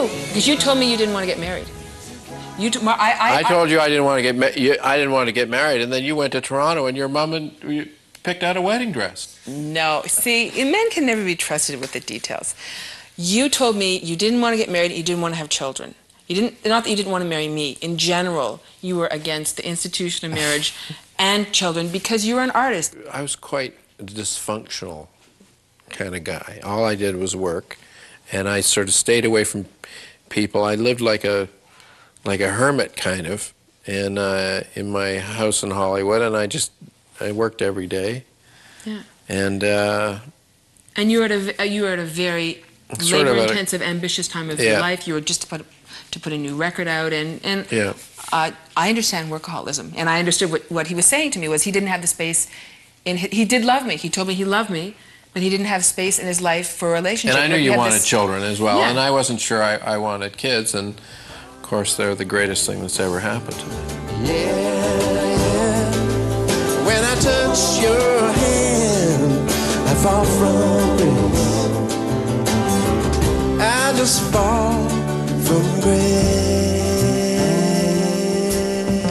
No, because you told me you didn't want to get married. I told you I didn't want to get married, and then you went to Toronto, and your mom and you picked out a wedding dress. No, see, men can never be trusted with the details. You told me you didn't want to get married, you didn't want to have children. Not that you didn't want to marry me. In general, you were against the institution of marriage and children because you were an artist. I was quite a dysfunctional kind of guy. All I did was work, and I sort of stayed away from people. I lived like a hermit, kind of, in my house in Hollywood, and I worked every day. Yeah. And you were at a very labor-intensive, ambitious time of your life. You were just to put a new record out, and yeah. I understand workaholism, and I understood what he was saying to me was he didn't have the space. He did love me. He told me he loved me, but he didn't have space in his life for a relationship. And I knew you wanted children as well, yeah. And I wasn't sure I wanted kids, and of course they're the greatest thing that's ever happened to me. Yeah, when I touch your hand, I fall from grace. I just fall from grace.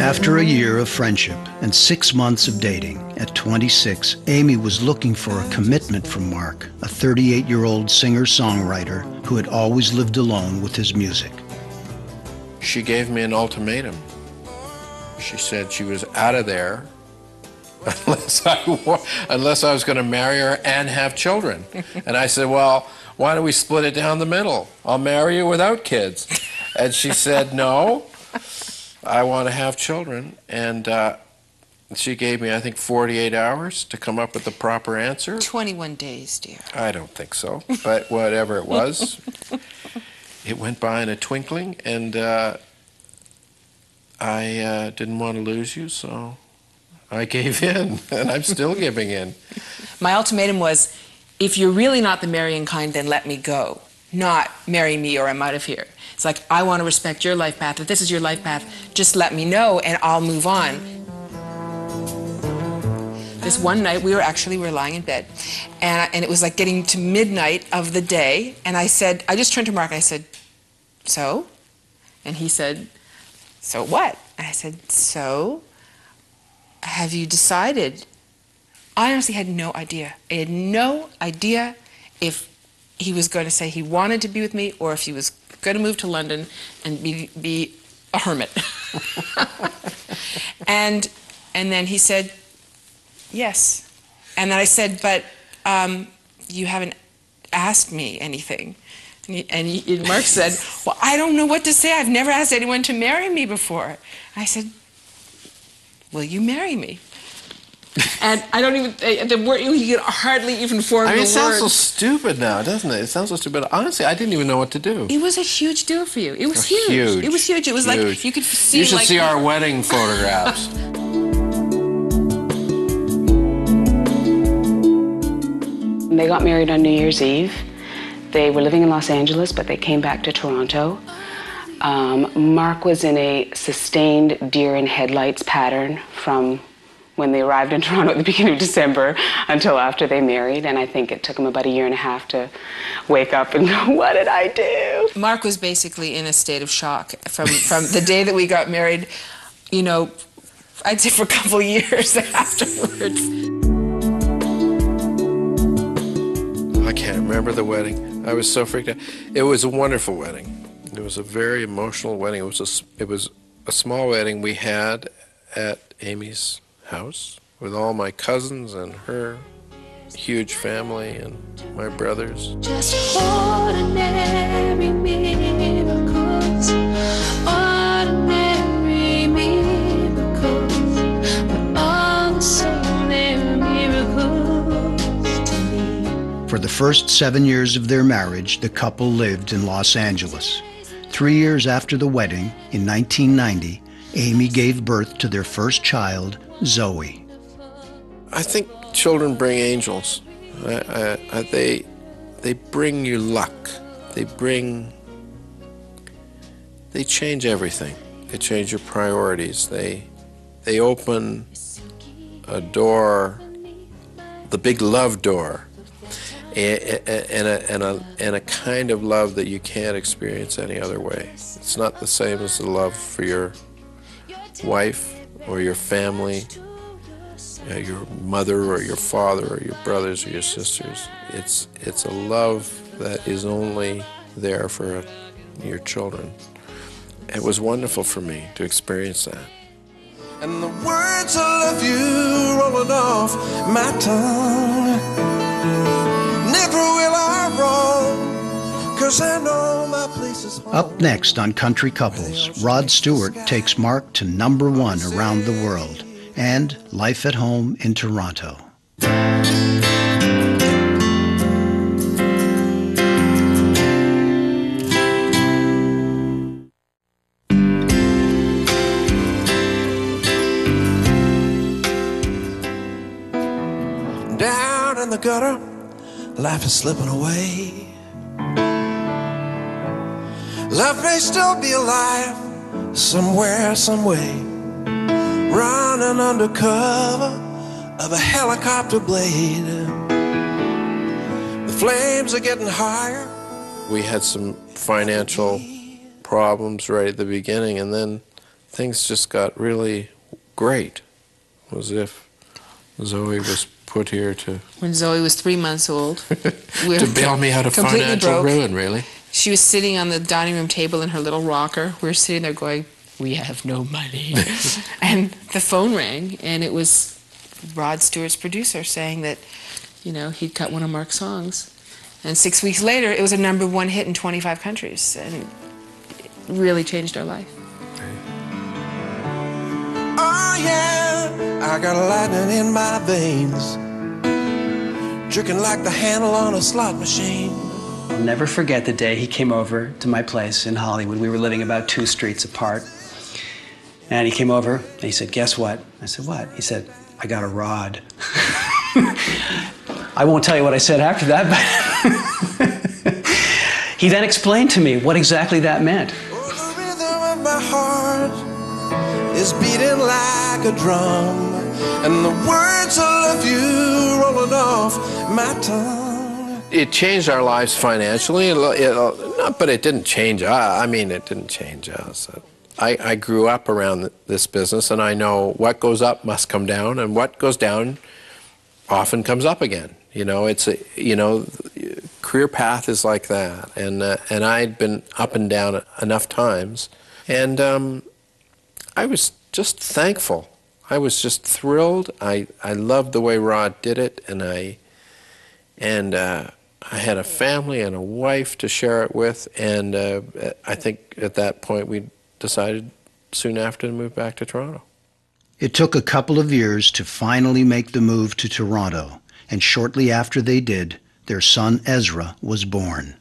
After a year of friendship and 6 months of dating, at 26, Amy was looking for a commitment from Marc, a 38-year-old singer-songwriter who had always lived alone with his music. She gave me an ultimatum. She said she was out of there unless I was going to marry her and have children. And I said, well, why don't we split it down the middle? I'll marry you without kids. And she said, no, I want to have children. And she gave me, I think, 48 hours to come up with the proper answer. 21 days, dear. I don't think so, but whatever it was. It went by in a twinkling, and I didn't want to lose you, so I gave in, and I'm still giving in. My ultimatum was, if you're really not the marrying kind, then let me go. Not marry me or I'm out of here. It's like, I want to respect your life path. If this is your life path, just let me know and I'll move on. This one night, we were lying in bed, and it was like getting to midnight of the day, and I just turned to Marc and I said, so? And he said, so what? And I said, so? Have you decided? I honestly had no idea. I had no idea if he was going to say he wanted to be with me or if he was going to move to London and be a hermit. And then he said, yes. And then I said, but you haven't asked me anything. And Marc said, well, I don't know what to say. I've never asked anyone to marry me before. And I said, will you marry me? And I don't even, the word, you can hardly even form the word. It sounds so stupid now, doesn't it? It sounds so stupid. Honestly, I didn't even know what to do. It was a huge deal for you. It was huge. It was huge. It was huge. Like, you could see. You should see our wedding photographs. They got married on New Year's Eve. They were living in Los Angeles, but they came back to Toronto. Marc was in a sustained deer in headlights pattern from when they arrived in Toronto at the beginning of December until after they married, and I think it took him about a year and a half to wake up and go, what did I do? Marc was basically in a state of shock from the day that we got married, you know, I'd say for a couple of years afterwards. I can't remember the wedding. I was so freaked out. It was a wonderful wedding. It was a very emotional wedding. It was a small wedding we had at Amy's house with all my cousins and her huge family and my brothers. Just ordinary miracles, ordinary miracles, but also they're miracles to me. For the first 7 years of their marriage, the couple lived in Los Angeles. 3 years after the wedding, in 1990, Amy gave birth to their first child, Zoe. I think children bring angels. They bring you luck. They change everything. They change your priorities. They open a door, the big love door. and a kind of love that you can't experience any other way. It's not the same as the love for your wife or your family, your mother or your father or your brothers or your sisters. It's a love that is only there for your children. It was wonderful for me to experience that. And the words I love you rolling off my tongue. Never will I roam, 'cause I know my place is home. Up next on Country Couples, Rod Stewart takes Mark to #1 around the world and life at home in Toronto. Down in the gutter, life is slipping away. Love may still be alive somewhere, some way, running under cover of a helicopter blade. The flames are getting higher. We had some financial problems right at the beginning, and then things just got really great. It was as if Zoe was put here to When Zoe was 3 months old, we to bail me out of completely financial broke. ruin, really. She was sitting on the dining room table in her little rocker. We were sitting there going, we have no money. And the phone rang, and it was Rod Stewart's producer saying that, you know, he'd cut one of Mark's songs. And 6 weeks later, it was a #1 hit in 25 countries, and it really changed our life. Oh yeah, I got lightning in my veins, jerking like the handle on a slot machine. I'll never forget the day he came over to my place in Hollywood. We were living about 2 streets apart. And he came over and he said, "Guess what?" I said, "What?" He said, "I got a rod." I won't tell you what I said after that, but he then explained to me what exactly that meant. Oh, the rhythm of my heart is beating like a drum, and the words I love you rolling off my tongue. It changed our lives financially, but it didn't change us. I mean, it didn't change us. I grew up around this business, and I know what goes up must come down, and what goes down often comes up again. You know, career path is like that, and I'd been up and down enough times, and I was just thankful. I was just thrilled. I loved the way Rod did it, and I had a family and a wife to share it with, and I think at that point we decided soon after to move back to Toronto. It took a couple of years to finally make the move to Toronto, and shortly after they did, their son Ezra was born.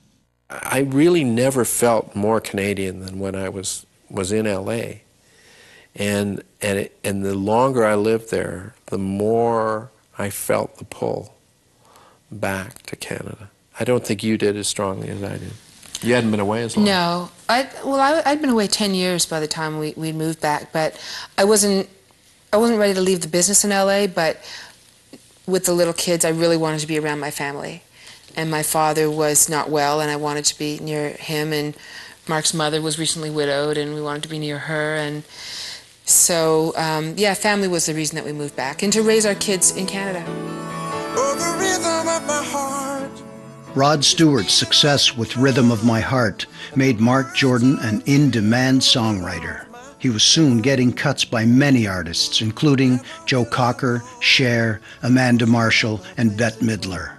I really never felt more Canadian than when I was in LA. And the longer I lived there, the more I felt the pull back to Canada. I don't think you did as strongly as I did. You hadn't been away as long. No. I'd been away 10 years by the time we moved back, but I wasn't ready to leave the business in LA, but with the little kids, I really wanted to be around my family. And my father was not well, and I wanted to be near him, and Mark's mother was recently widowed, and we wanted to be near her, and so, yeah, family was the reason that we moved back, and to raise our kids in Canada. Oh, the rhythm of my heart. Rod Stewart's success with Rhythm of My Heart made Mark Jordan an in-demand songwriter. He was soon getting cuts by many artists, including Joe Cocker, Cher, Amanda Marshall, and Bette Midler.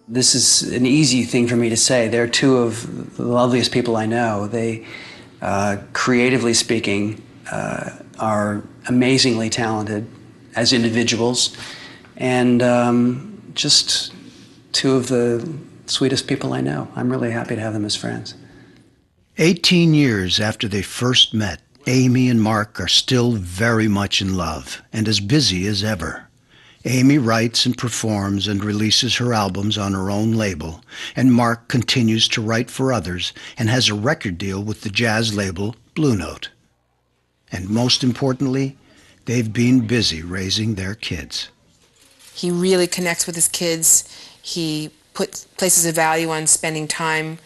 This is an easy thing for me to say. They're 2 of the loveliest people I know. They, creatively speaking, are amazingly talented as individuals, and just 2 of the sweetest people I know. I'm really happy to have them as friends. 18 years after they first met, Amy and Mark are still very much in love and as busy as ever. Amy writes and performs and releases her albums on her own label, and Mark continues to write for others and has a record deal with the jazz label Blue Note. And most importantly, they've been busy raising their kids. He really connects with his kids. He places a value on spending time,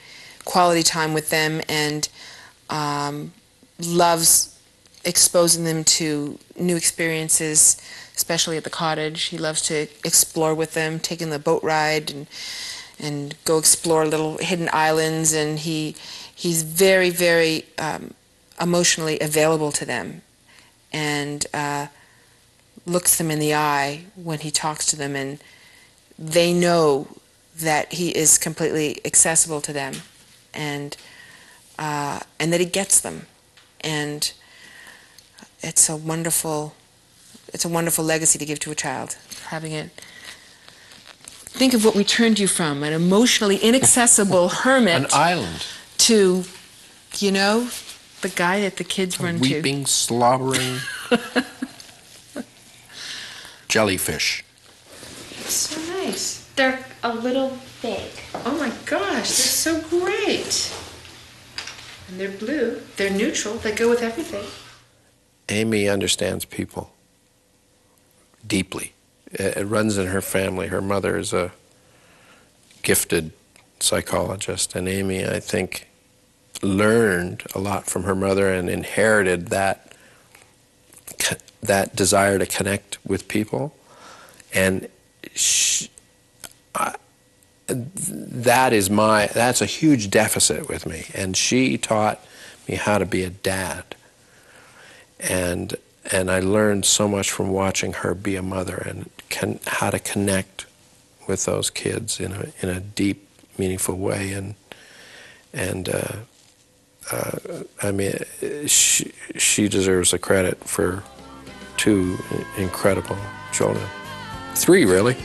quality time with them, and loves exposing them to new experiences, especially at the cottage. He loves to explore with them, taking the boat ride and go explore little hidden islands, and he's very, very emotionally available to them, and looks them in the eye when he talks to them, and they know that he is completely accessible to them, and that he gets them, and it's a wonderful legacy to give to a child, having it. Think of what we turned you from, an emotionally inaccessible hermit, An island. to, you know, the guy that the kids run to. Weeping, slobbering jellyfish. So nice. They're a little big. Oh my gosh, they're so great. And they're blue. They're neutral. They go with everything. Amy understands people deeply. It runs in her family. Her mother is a gifted psychologist, and Amy, I think, learned a lot from her mother and inherited that desire to connect with people. And that's a huge deficit with me. And she taught me how to be a dad. And I learned so much from watching her be a mother and how to connect with those kids in a deep, meaningful way. And I mean, she deserves the credit for 2 incredible children. 3, really.